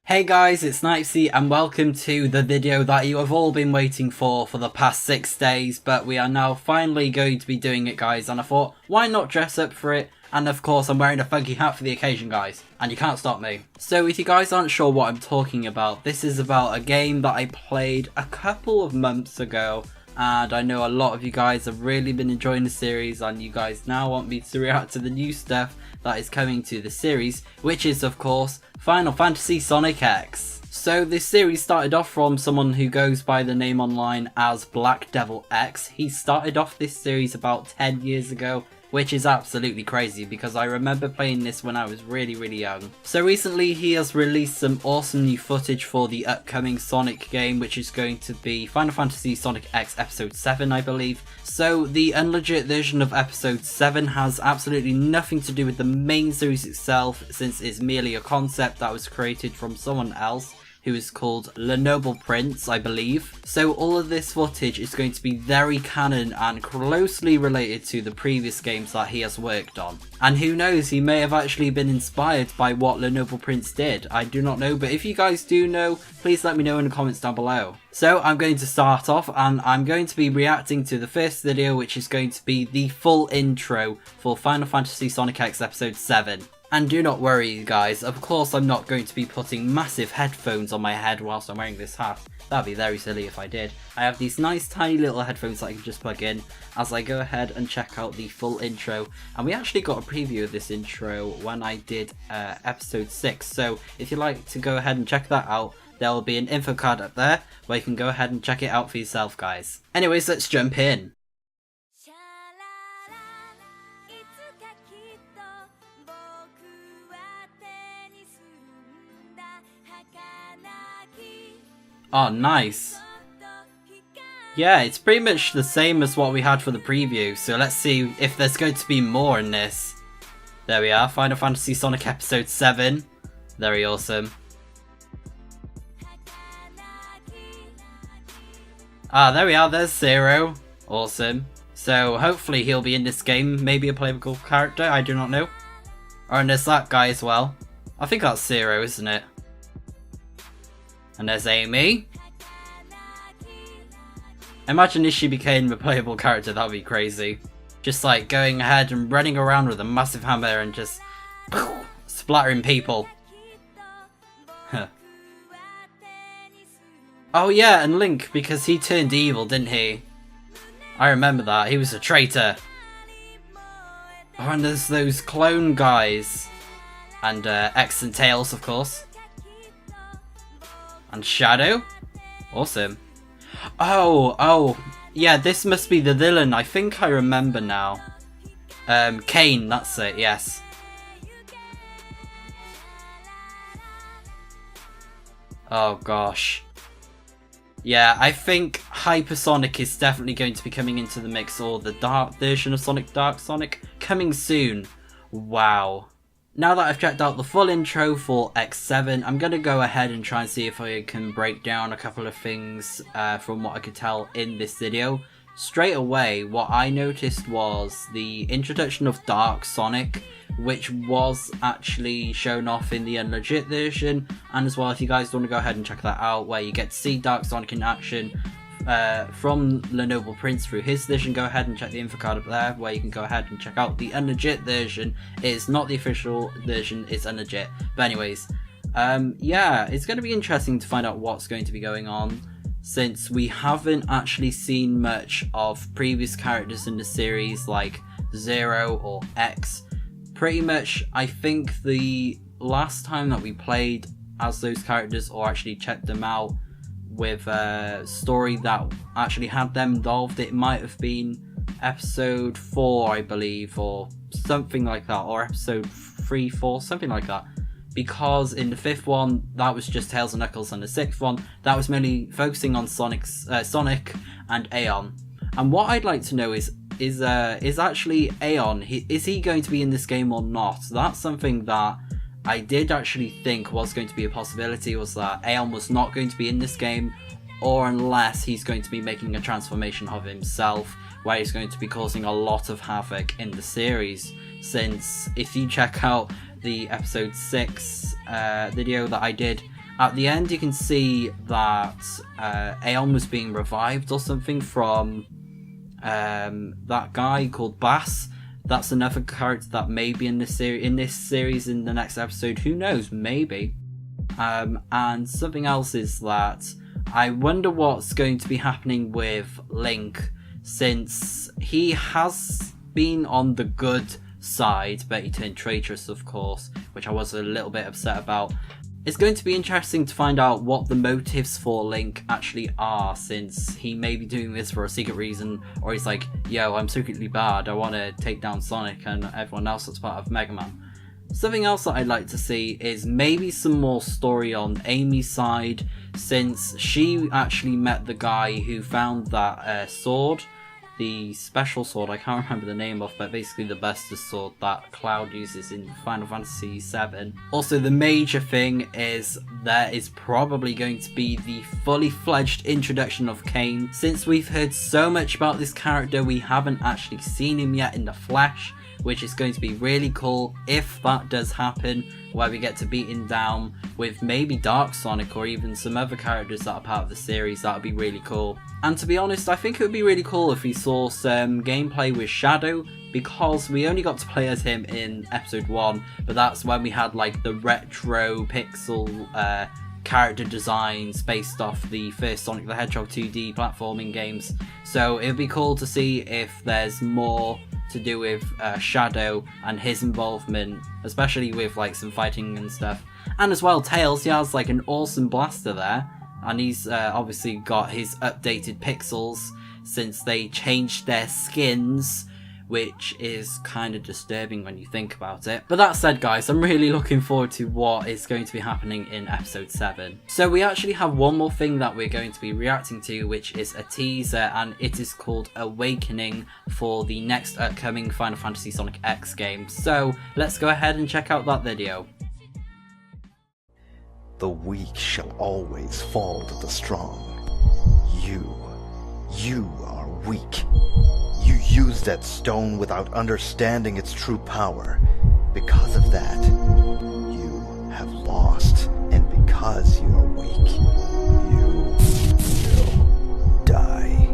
Hey guys, it's Knightsy and welcome to the video that you have all been waiting for the past 6 days, but we are now finally going to be doing it, guys, and I thought, why not dress up for it? And of course I'm wearing a funky hat for the occasion, guys, and you can't stop me. So if you guys aren't sure what I'm talking about, this is about a game that I played a couple of months ago, and I know a lot of you guys have really been enjoying the series, and you guys now want me to react to the new stuff that is coming to the series, which is of course Final Fantasy Sonic X. So this series started off from someone who goes by the name online as Black Devil X. He started off this series about 10 years ago, which is absolutely crazy because I remember playing this when I was really young. So recently he has released some awesome new footage for the upcoming Sonic game, which is going to be Final Fantasy Sonic X Episode 7, I believe. So the unlegit version of Episode 7 has absolutely nothing to do with the main series itself, since it's merely a concept that was created from someone else who is called Le Noble Prince, I believe. So all of this footage is going to be very canon and closely related to the previous games that he has worked on. And who knows, he may have actually been inspired by what Le Noble Prince did. I do not know, but if you guys do know, please let me know in the comments down below. So I'm going to start off and I'm going to be reacting to the first video, which is going to be the full intro for Final Fantasy Sonic X Episode 7. And do not worry guys, of course I'm not going to be putting massive headphones on my head whilst I'm wearing this hat. That'd be very silly if I did. I have these nice tiny little headphones that I can just plug in as I go ahead and check out the full intro. And we actually got a preview of this intro when I did episode 6, so if you'd like to go ahead and check that out, there will be an info card up there where you can go ahead and check it out for yourself, guys. Anyways, let's jump in. Oh, nice. Yeah, it's pretty much the same as what we had for the preview, so let's see if there's going to be more in this. There we are, Final Fantasy Sonic Episode 7. Very awesome. Ah, there we are, there's Zero. Awesome. So hopefully he'll be in this game, maybe a playable character, I do not know. Oh, and there's that guy as well. I think that's Zero, isn't it? And there's Amy. Imagine if she became a playable character, that would be crazy. Just like going ahead and running around with a massive hammer and just splattering people. Huh. Oh yeah, and Link, because he turned evil, didn't he? I remember that, he was a traitor. Oh, and there's those clone guys. And X and Tails, of course. And Shadow? Awesome. Oh, yeah, this must be the villain. I think I remember now. CAIN, that's it, yes. Oh gosh. Yeah, I think Hypersonic is definitely going to be coming into the mix, or the dark version of Sonic, Dark Sonic, coming soon. Wow. Now that I've checked out the full intro for X7, I'm going to go ahead and try and see if I can break down a couple of things from what I could tell in this video. Straight away, what I noticed was the introduction of Dark Sonic, which was actually shown off in the unlegit version, and as well, if you guys want to go ahead and check that out, where you get to see Dark Sonic in action from Le Noble Prince through his version, go ahead and check the info card up there where you can go ahead and check out the unlegit version. It's not the official version, it's unlegit. But anyways, yeah, it's going to be interesting to find out what's going to be going on, since we haven't actually seen much of previous characters in the series like Zero or X. Pretty much, I think the last time that we played as those characters, or actually checked them out with a story that actually had them involved, it might have been episode 4, I believe, or something like that, or episode 3, 4, something like that. Because in the 5th one, that was just Tails and Knuckles, and the 6th one, that was mainly focusing on Sonic and Aeon. And what I'd like to know is actually Aeon, is he going to be in this game or not? That's something that I did actually think was going to be a possibility, was that Aeon was not going to be in this game, or unless he's going to be making a transformation of himself, where he's going to be causing a lot of havoc in the series. Since if you check out the episode 6 video that I did, At the end, you can see that Aeon was being revived or something from that guy called Bass. That's another character that may be in this series in the next episode. Who knows? Maybe. And something else is that I wonder what's going to be happening with Link, since he has been on the good side, but he turned traitorous, of course, which I was a little bit upset about. It's going to be interesting to find out what the motives for Link actually are, since he may be doing this for a secret reason, or he's like, yo, I'm secretly bad, I want to take down Sonic and everyone else that's part of Mega Man. Something else that I'd like to see is maybe some more story on Amy's side, since she actually met the guy who found that sword, the special sword, I can't remember the name of, but basically the Buster sword that Cloud uses in Final Fantasy VII. Also, the major thing is there is probably going to be the fully fledged introduction of CAIN. Since we've heard so much about this character, we haven't actually seen him yet in the flesh, which is going to be really cool if that does happen, where we get to beat him down with maybe Dark Sonic or even some other characters that are part of the series. That would be really cool. And to be honest, I think it would be really cool if we saw some gameplay with Shadow, because we only got to play as him in episode 1, but that's when we had like the retro pixel character designs based off the first Sonic the Hedgehog 2D platforming games. So it would be cool to see if there's more to do with Shadow and his involvement, especially with like some fighting and stuff. And as well, Tails, he has like an awesome blaster there, and he's obviously got his updated pixels since they changed their skins, which is kind of disturbing when you think about it. But that said, guys, I'm really looking forward to what is going to be happening in episode 7. So we actually have one more thing that we're going to be reacting to, which is a teaser, and it is called Awakening for the next upcoming Final Fantasy Sonic X game. So let's go ahead and check out that video. The weak shall always fall to the strong. You are weak. You used that stone without understanding its true power. Because of that, you have lost. And because you are weak, you will die.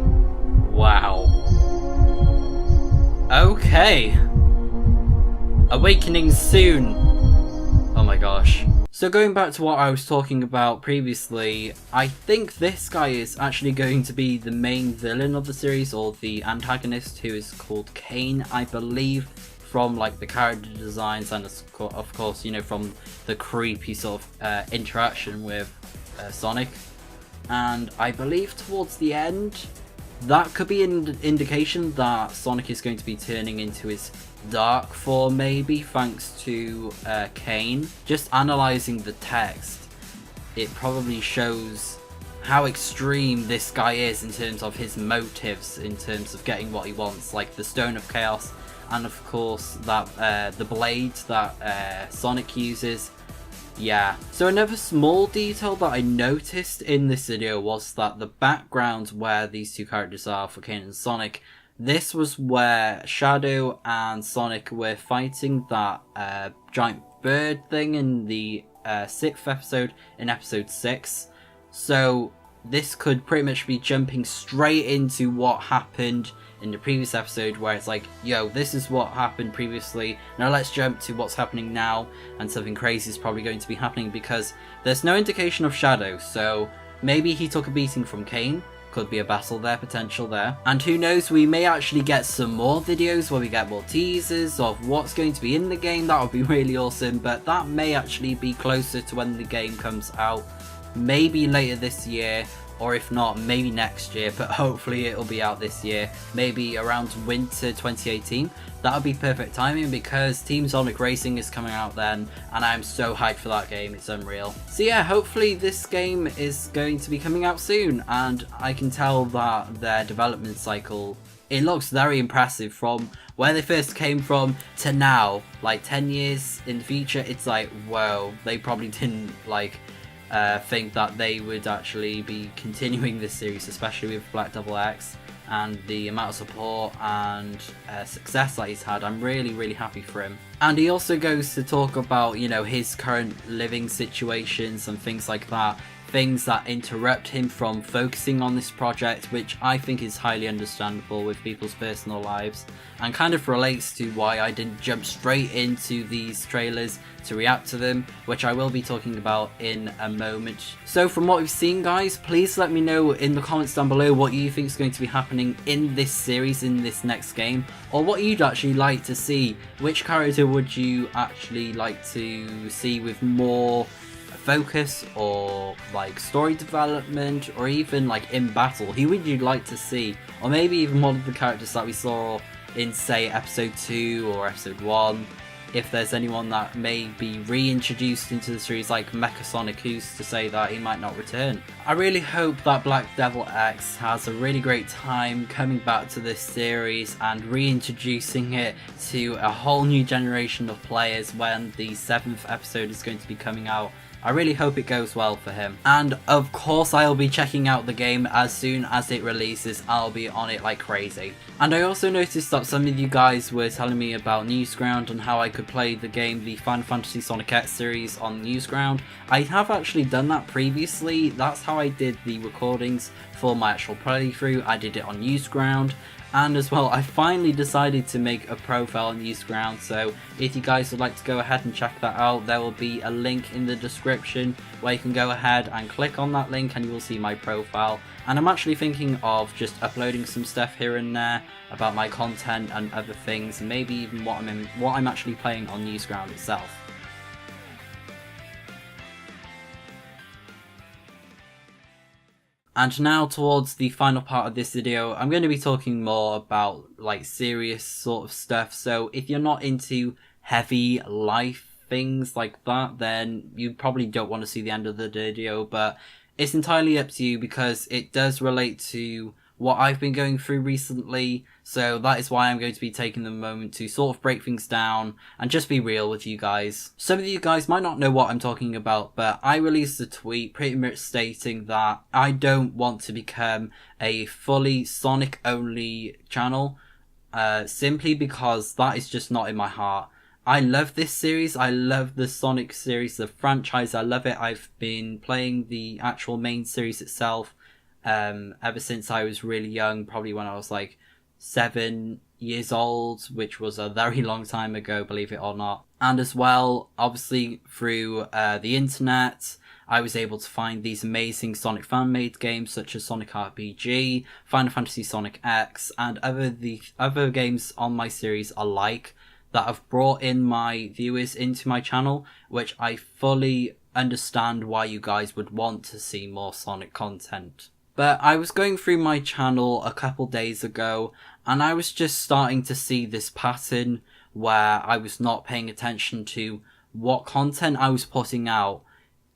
Wow. Okay. Awakening soon. Oh my gosh. So going back to what I was talking about previously, I think this guy is actually going to be the main villain of the series, or the antagonist, who is called CAIN, I believe, from like the character designs and of course, you know, from the creepy sort of interaction with Sonic. And I believe towards the end, that could be an indication that Sonic is going to be turning into his dark form, maybe, thanks to CAIN. Just analysing the text, it probably shows how extreme this guy is in terms of his motives, in terms of getting what he wants, like the Stone of Chaos, and of course that the blade that Sonic uses. Yeah. So another small detail that I noticed in this video was that the background where these two characters are for CAIN and Sonic, this was where Shadow and Sonic were fighting that giant bird thing in the 6th episode, in episode 6. So this could pretty much be jumping straight into what happened in the previous episode, where it's like, yo, this is what happened previously, now let's jump to what's happening now, and something crazy is probably going to be happening, because there's no indication of Shadow, so maybe he took a beating from CAIN. Could be a battle there, potential there. And who knows, we may actually get some more videos where we get more teasers of what's going to be in the game. That would be really awesome, but that may actually be closer to when the game comes out. Maybe later this year, or if not, maybe next year, but hopefully it'll be out this year, maybe around winter 2018. That would be perfect timing, because Team Sonic Racing is coming out then, and I'm so hyped for that game, it's unreal. So yeah, hopefully this game is going to be coming out soon, and I can tell that their development cycle, it looks very impressive from where they first came from to now. Like 10 years in the future, it's like, whoa, they probably didn't like think that they would actually be continuing this series, especially with Black Double X, and the amount of support and success that he's had. I'm really happy for him. And he also goes to talk about, you know, his current living situations and things like that. Things that interrupt him from focusing on this project, which I think is highly understandable with people's personal lives, and kind of relates to why I didn't jump straight into these trailers to react to them, which I will be talking about in a moment. So from what we've seen, guys, please let me know in the comments down below what you think is going to be happening in this series, in this next game, or what you'd actually like to see. Which character would you actually like to see with more focus, or like story development, or even like in battle? Who would you like to see? Or maybe even one of the characters that we saw in, say, episode 2 or episode 1. If there's anyone that may be reintroduced into the series, like Mecha Sonic, who's to say that he might not return. I really hope that Black Devil X has a really great time coming back to this series and reintroducing it to a whole new generation of players when the 7th episode is going to be coming out. I really hope it goes well for him. And of course I'll be checking out the game as soon as it releases. I'll be on it like crazy. And I also noticed that some of you guys were telling me about Newsground and how I could play the game, the Final Fantasy Sonic X series, on Newsground. I have actually done that previously. That's how I did the recordings for my actual playthrough. I did it on Newsground. And as well, I finally decided to make a profile on Newsground, so if you guys would like to go ahead and check that out, there will be a link in the description where you can go ahead and click on that link and you will see my profile. And I'm actually thinking of just uploading some stuff here and there about my content and other things, and maybe even what I'm actually playing on Newsground itself. And now towards the final part of this video, I'm going to be talking more about like serious sort of stuff. So if you're not into heavy life things like that, then you probably don't want to see the end of the video, but it's entirely up to you because it does relate to what I've been going through recently. So that is why I'm going to be taking the moment to sort of break things down and just be real with you guys. Some of you guys might not know what I'm talking about, but I released a tweet pretty much stating that I don't want to become a fully Sonic only channel, simply because that is just not in my heart. I love this series, I love the Sonic series, the franchise, I love it. I've been playing the actual main series itself ever since I was really young, probably when I was like 7 years old, which was a very long time ago, believe it or not. And as well, obviously through the internet, I was able to find these amazing Sonic fan-made games such as Sonic RPG, Final Fantasy Sonic X, and other games on my series alike that have brought in my viewers into my channel, which I fully understand why you guys would want to see more Sonic content. But I was going through my channel a couple days ago and I was just starting to see this pattern where I was not paying attention to what content I was putting out.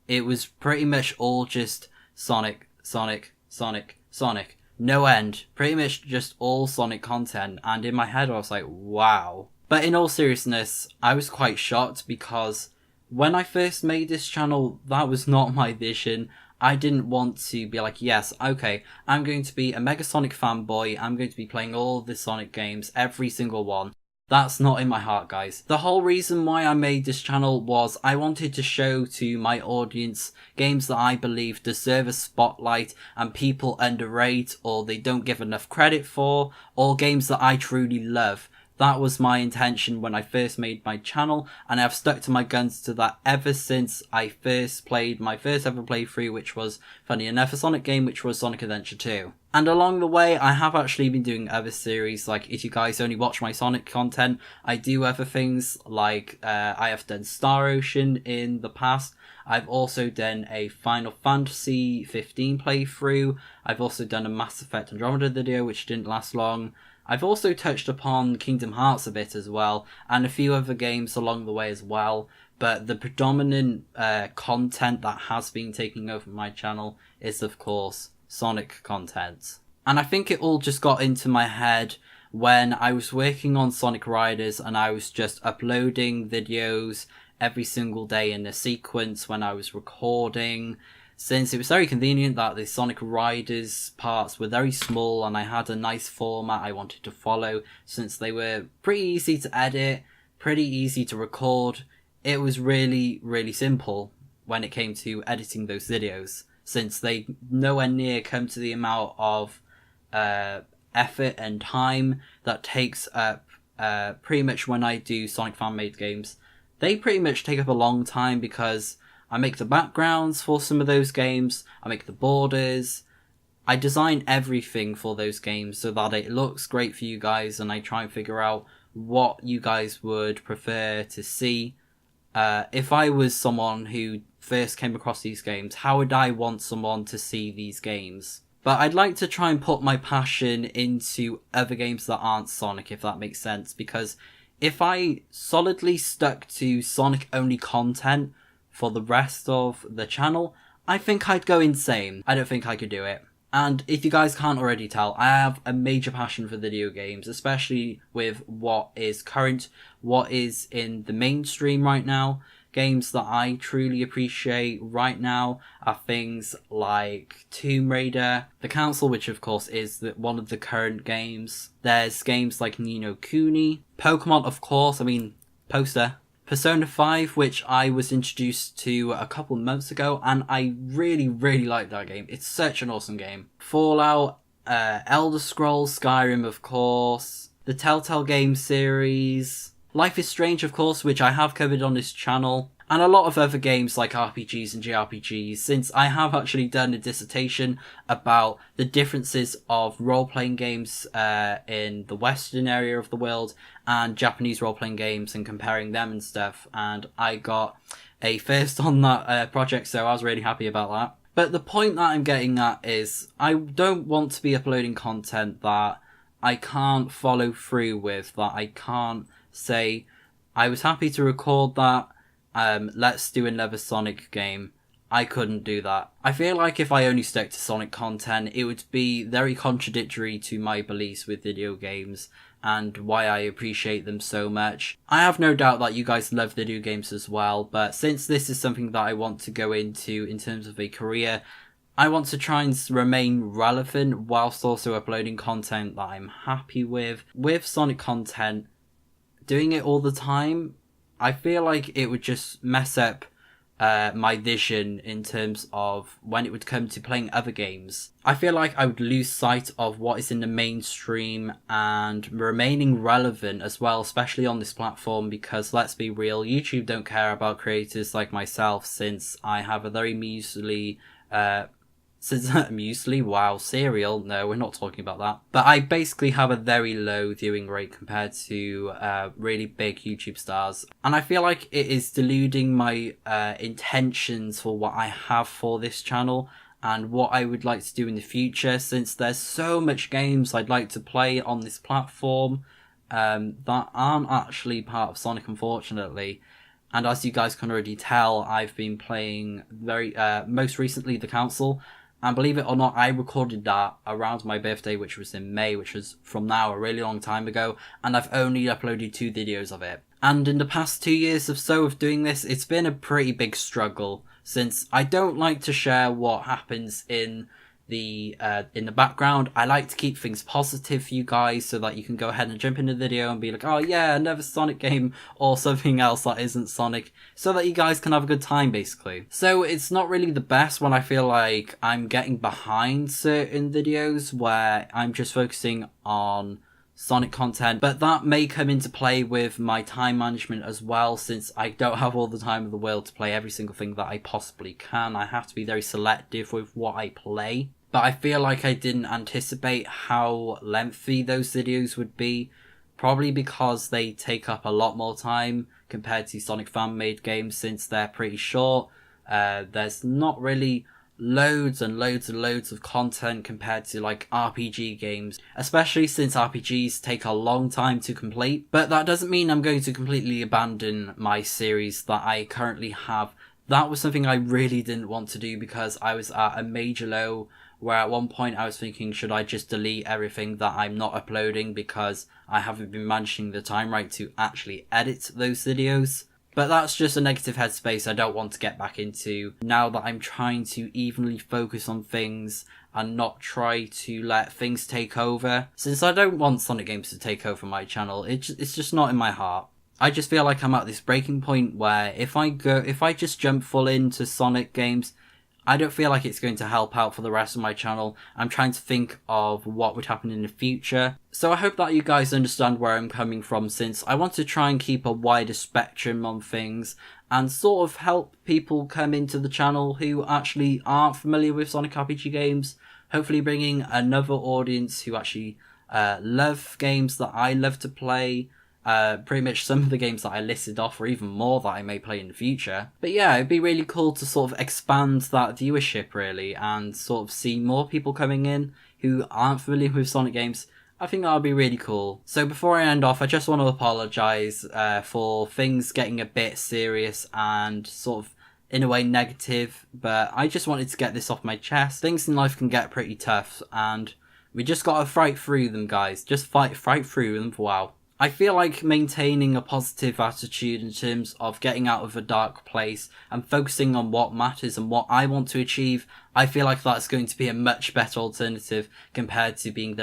It was pretty much all just Sonic, Sonic, Sonic, Sonic. No end. Pretty much just all Sonic content, and in my head I was like, wow. But in all seriousness, I was quite shocked because when I first made this channel, that was not my vision. I didn't want to be like, yes, okay, I'm going to be a Mega Sonic fanboy, I'm going to be playing all the Sonic games, every single one. That's not in my heart, guys. The whole reason why I made this channel was I wanted to show to my audience games that I believe deserve a spotlight and people underrate or they don't give enough credit for, or games that I truly love. That was my intention when I first made my channel, and I've stuck to my guns to that ever since I first played my first ever playthrough, which was, funny enough, a Sonic game, which was Sonic Adventure 2. And along the way, I have actually been doing other series, like if you guys only watch my Sonic content, I do other things, like I have done Star Ocean in the past. I've also done a Final Fantasy 15 playthrough. I've also done a Mass Effect Andromeda video, which didn't last long. I've also touched upon Kingdom Hearts a bit as well, and a few other games along the way as well, but the predominant content that has been taking over my channel is, of course, Sonic content. And I think it all just got into my head when I was working on Sonic Riders and I was just uploading videos every single day in a sequence when I was recording, since it was very convenient that the Sonic Riders parts were very small and I had a nice format I wanted to follow, since they were pretty easy to edit, pretty easy to record. It was really, really simple when it came to editing those videos, since they nowhere near come to the amount of effort and time that takes up pretty much when I do Sonic fan-made games. They pretty much take up a long time because I make the backgrounds for some of those games, I make the borders, I design everything for those games so that it looks great for you guys, and I try and figure out what you guys would prefer to see. If I was someone who first came across these games, how would I want someone to see these games? But I'd like to try and put my passion into other games that aren't Sonic, if that makes sense, because if I solidly stuck to Sonic-only content for the rest of the channel, I think I'd go insane. I don't think I could do it. And if you guys can't already tell, I have a major passion for video games, especially with what is current, what is in the mainstream right now. Games that I truly appreciate right now are things like Tomb Raider, The Council, which of course is one of the current games. There's games like Ni no Kuni, Pokemon, of course, poster. Persona 5, which I was introduced to a couple months ago, and I really, really like that game. It's such an awesome game. Fallout, Elder Scrolls, Skyrim, of course, the Telltale game series, Life is Strange, of course, which I have covered on this channel, and a lot of other games like RPGs and JRPGs, since I have actually done a dissertation about the differences of role-playing games in the Western area of the world and Japanese role-playing games and comparing them and stuff, and I got a first on that project, so I was really happy about that. But the point that I'm getting at is I don't want to be uploading content that I can't follow through with, that I can't say, I was happy to record that, let's do another Sonic game. I couldn't do that. I feel like if I only stuck to Sonic content, it would be very contradictory to my beliefs with video games and why I appreciate them so much. I have no doubt that you guys love video games as well, but since this is something that I want to go into in terms of a career, I want to try and remain relevant whilst also uploading content that I'm happy with. With Sonic content, doing it all the time, I feel like it would just mess up my vision in terms of when it would come to playing other games. I feel like I would lose sight of what is in the mainstream and remaining relevant as well, especially on this platform, because let's be real, YouTube don't care about creators like myself, since I have a very measly wow, cereal, no, we're not talking about that. But I basically have a very low viewing rate compared to really big YouTube stars. And I feel like it is deluding my intentions for what I have for this channel and what I would like to do in the future, since there's so much games I'd like to play on this platform that aren't actually part of Sonic, unfortunately. And as you guys can already tell, I've been playing most recently The Council. And believe it or not, I recorded that around my birthday, which was in May, which was from now a really long time ago, and I've only uploaded 2 videos of it. And in the past 2 years or so of doing this, it's been a pretty big struggle, since I don't like to share what happens in the background. I like to keep things positive for you guys so that you can go ahead and jump in the video and be like, oh yeah, another Sonic game or something else that isn't Sonic, so that you guys can have a good time, basically. So it's not really the best when I feel like I'm getting behind certain videos where I'm just focusing on Sonic content, but that may come into play with my time management as well, since I don't have all the time in the world to play every single thing that I possibly can. I have to be very selective with what I play. But I feel like I didn't anticipate how lengthy those videos would be, probably because they take up a lot more time compared to Sonic fan-made games, since they're pretty short. There's not really loads and loads and loads of content compared to like RPG games, especially since RPGs take a long time to complete. But that doesn't mean I'm going to completely abandon my series that I currently have. That was something I really didn't want to do, because I was at a major low where at one point I was thinking, should I just delete everything that I'm not uploading because I haven't been managing the time right to actually edit those videos. But that's just a negative headspace I don't want to get back into now that I'm trying to evenly focus on things and not try to let things take over. Since I don't want Sonic games to take over my channel, it's just not in my heart. I just feel like I'm at this breaking point where if I just jump full into Sonic games, I don't feel like it's going to help out for the rest of my channel. I'm trying to think of what would happen in the future. So I hope that you guys understand where I'm coming from, since I want to try and keep a wider spectrum on things and sort of help people come into the channel who actually aren't familiar with Sonic RPG games. Hopefully bringing another audience who actually love games that I love to play. Pretty much some of the games that I listed off, or even more that I may play in the future. But yeah, it'd be really cool to sort of expand that viewership really, and sort of see more people coming in who aren't familiar with Sonic games. I think that would be really cool. So before I end off, I just want to apologise for things getting a bit serious and sort of in a way negative, but I just wanted to get this off my chest. Things in life can get pretty tough, and we just gotta fight through them, guys. Just fight through them. Wow. I feel like maintaining a positive attitude in terms of getting out of a dark place and focusing on what matters and what I want to achieve, I feel like that's going to be a much better alternative compared to being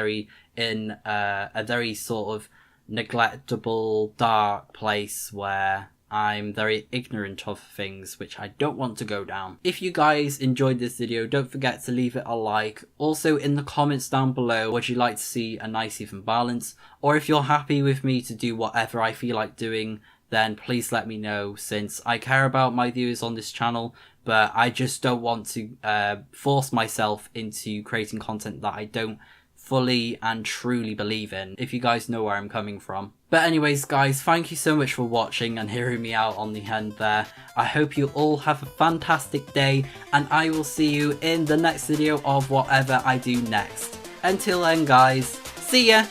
in a very sort of neglectable, dark place where I'm very ignorant of things, which I don't want to go down. If you guys enjoyed this video, don't forget to leave it a like. Also, in the comments down below, would you like to see a nice even balance? Or if you're happy with me to do whatever I feel like doing, then please let me know, since I care about my viewers on this channel, but I just don't want to force myself into creating content that I don't fully and truly believe in, if you guys know where I'm coming from. But anyways guys, thank you so much for watching and hearing me out on the end there. I hope you all have a fantastic day, and I will see you in the next video of whatever I do next. Until then guys, see ya!